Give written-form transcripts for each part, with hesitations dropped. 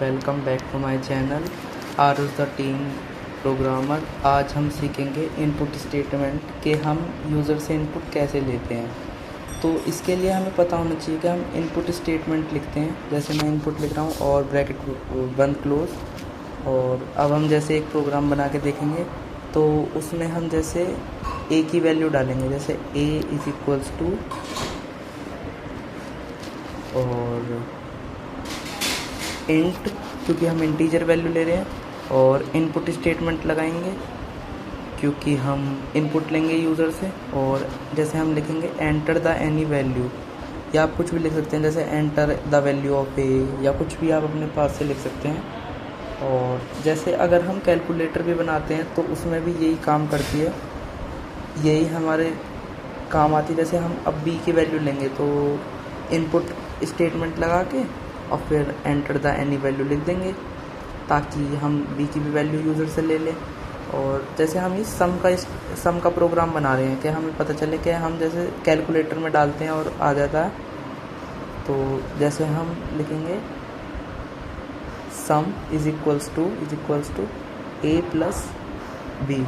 Welcome back to my channel Aarush the team programmer. आज हम सीखेंगे इनपुट स्टेटमेंट के हम यूज़र से इनपुट कैसे लेते हैं। तो इसके लिए हमें पता होना चाहिए कि हम इनपुट स्टेटमेंट लिखते हैं। जैसे मैं इनपुट लिख रहा हूँ और ब्रैकेट बंद क्लोज। और अब हम जैसे एक प्रोग्राम बना के देखेंगे तो उसमें हम जैसे ए की वैल्यू डालेंगे, जैसे ए इज़ इक्वल्स टू और इंट, क्योंकि हम इंटीजर वैल्यू ले रहे हैं, और इनपुट स्टेटमेंट लगाएंगे क्योंकि हम इनपुट लेंगे यूज़र से। और जैसे हम लिखेंगे एंटर द एनी वैल्यू, या आप कुछ भी लिख सकते हैं, जैसे एंटर द वैल्यू ऑफ ए, या कुछ भी आप अपने पास से लिख सकते हैं। और जैसे अगर हम कैलकुलेटर भी बनाते हैं तो उसमें भी यही काम करती है, यही हमारे काम आती है। जैसे हम अब बी की वैल्यू लेंगे तो इनपुट स्टेटमेंट लगा के और फिर एंटर द एनी वैल्यू लिख देंगे ताकि हम बी की भी वैल्यू यूज़र से ले लें। और जैसे हम इस सम का प्रोग्राम बना रहे हैं कि हमें पता चले कि हम जैसे कैलकुलेटर में डालते हैं और आ जाता है। तो जैसे हम लिखेंगे sum is equals to A plus B,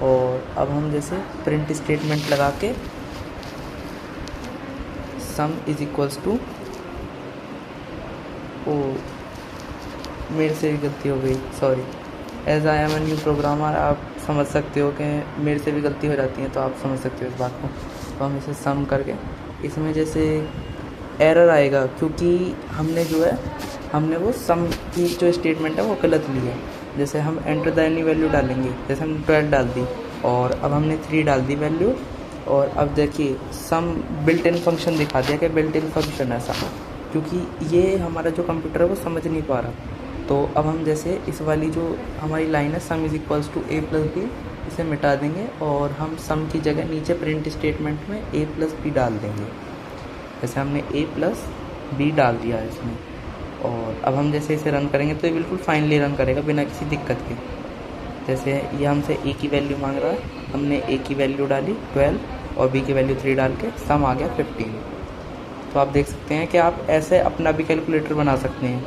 और अब हम जैसे प्रिंट स्टेटमेंट लगा के सम इज़ इक्वल्स टू, ओ मेरे से भी गलती हो गई, sorry. As I am a new programmer, आप समझ सकते हो कि मेरे से भी गलती हो जाती है, तो आप समझ सकते हो इस बात को। तो हम इसे सम करके इसमें जैसे एरर आएगा क्योंकि हमने वो सम की जो स्टेटमेंट है वो गलत ली है। जैसे हम एंटर द एनी वैल्यू डालेंगे, जैसे हमने 12 डाल दी और अब हमने 3 डाल दी वैल्यू, और अब देखिए सम बिल्ट इन फंक्शन दिखा दिया कि बिल्ट इन फंक्शन ऐसा, क्योंकि ये हमारा जो कंप्यूटर है वो समझ नहीं पा रहा। तो अब हम जैसे इस वाली जो हमारी लाइन है sum is equals to A plus B, इसे मिटा देंगे और हम सम की जगह नीचे प्रिंट स्टेटमेंट में ए प्लस बी डाल देंगे। जैसे हमने ए प्लस बी डाल दिया है इसमें, और अब हम जैसे इसे रन करेंगे तो ये बिल्कुल फाइनली रन करेगा बिना किसी दिक्कत के। जैसे ये हमसे ए की वैल्यू मांग रहा है, हमने ए की वैल्यू डाली 12 और बी की वैल्यू 3 डाल के सम आ गया 15। तो आप देख सकते हैं कि आप ऐसे अपना भी कैलकुलेटर बना सकते हैं,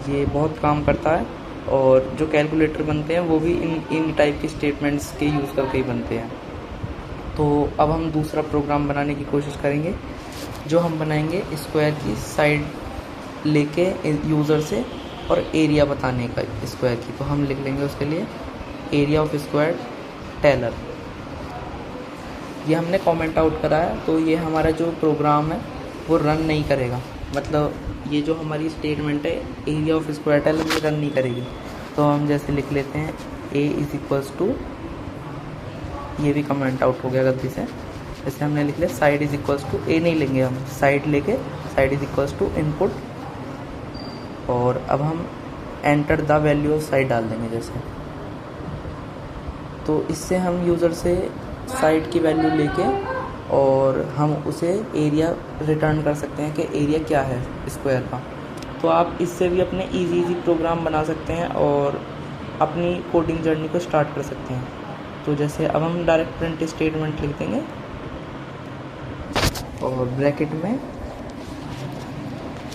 ये बहुत काम करता है। और जो कैलकुलेटर बनते हैं वो भी इन टाइप के स्टेटमेंट्स के यूज़ करके ही बनते हैं। तो अब हम दूसरा प्रोग्राम बनाने की कोशिश करेंगे, जो हम बनाएंगे स्क्वायर की साइड लेके यूज़र से और एरिया बताने का स्क्वायर की। तो हम लिख लेंगे उसके लिए एरिया ऑफ स्क्वायर टेलर। ये हमने कमेंट आउट कराया, तो ये हमारा जो प्रोग्राम है वो रन नहीं करेगा, मतलब ये जो हमारी स्टेटमेंट है एरिया ऑफ स्क्वायर टेलर में रन नहीं करेगी। तो हम जैसे लिख लेते हैं ए इज़ इक्वल्स टू, ये भी कमेंट आउट हो गया गलती से। जैसे हमने लिख लिया side is equals to, A नहीं लेंगे हम, साइड लेके side is equals to input, और अब हम enter the value of side डाल देंगे जैसे। तो इससे हम यूज़र से साइड की वैल्यू लेके और हम उसे एरिया रिटर्न कर सकते हैं कि एरिया क्या है स्क्वायर का। तो आप इससे भी अपने इजी प्रोग्राम बना सकते हैं और अपनी कोडिंग जर्नी को स्टार्ट कर सकते हैं। तो जैसे अब हम डायरेक्ट प्रिंट स्टेटमेंट लिख देंगे और ब्रैकेट में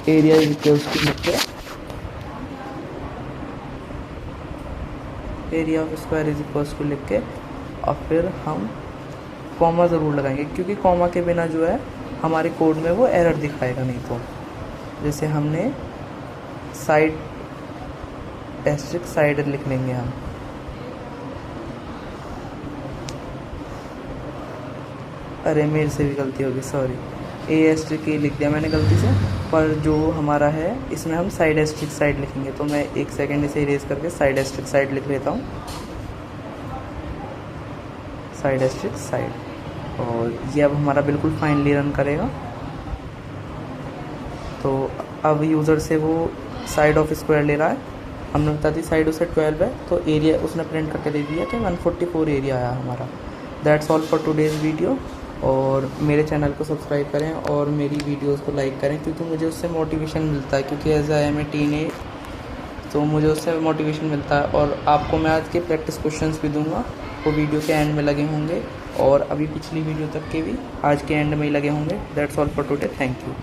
एरिया इक्वल्स टू लिख के area of square is equals to लिख के, और फिर हम कॉमा ज़रूर लगाएंगे क्योंकि कॉमा के बिना जो है हमारे कोड में वो एरर दिखाएगा नहीं। तो जैसे हमने साइड एस्ट्रिक साइड लिख लेंगे हम, अरे मेरे से भी गलती होगी, सॉरी। ए एस्ट्रिक ए लिख दिया मैंने गलती से, पर जो हमारा है इसमें हम साइड एस्ट्रिक साइड लिखेंगे। तो मैं एक सेकेंड इसे इरेज करके साइड एस्ट्रिक साइड लिख लेता हूँ, साइड एस्ट्रिक साइड, और ये अब हमारा बिल्कुल फाइनली रन करेगा। तो अब यूज़र से वो साइड ऑफ स्क्वायर ले रहा है, हमने बता दी साइड उसे 12 है, तो एरिया उसने प्रिंट करके दे दिया कि 144 एरिया आया हमारा। That's all for today's video. और मेरे चैनल को सब्सक्राइब करें और मेरी वीडियोस को लाइक करें, क्योंकि मुझे उससे मोटिवेशन मिलता है, क्योंकि as I am a teenage, तो मुझे उससे मोटिवेशन मिलता है। और आपको मैं आज के प्रैक्टिस क्वेश्चंस भी दूंगा, वो वीडियो के एंड में लगे होंगे, और अभी पिछली वीडियो तक के भी आज के एंड में ही लगे होंगे। That's all for today, thank you.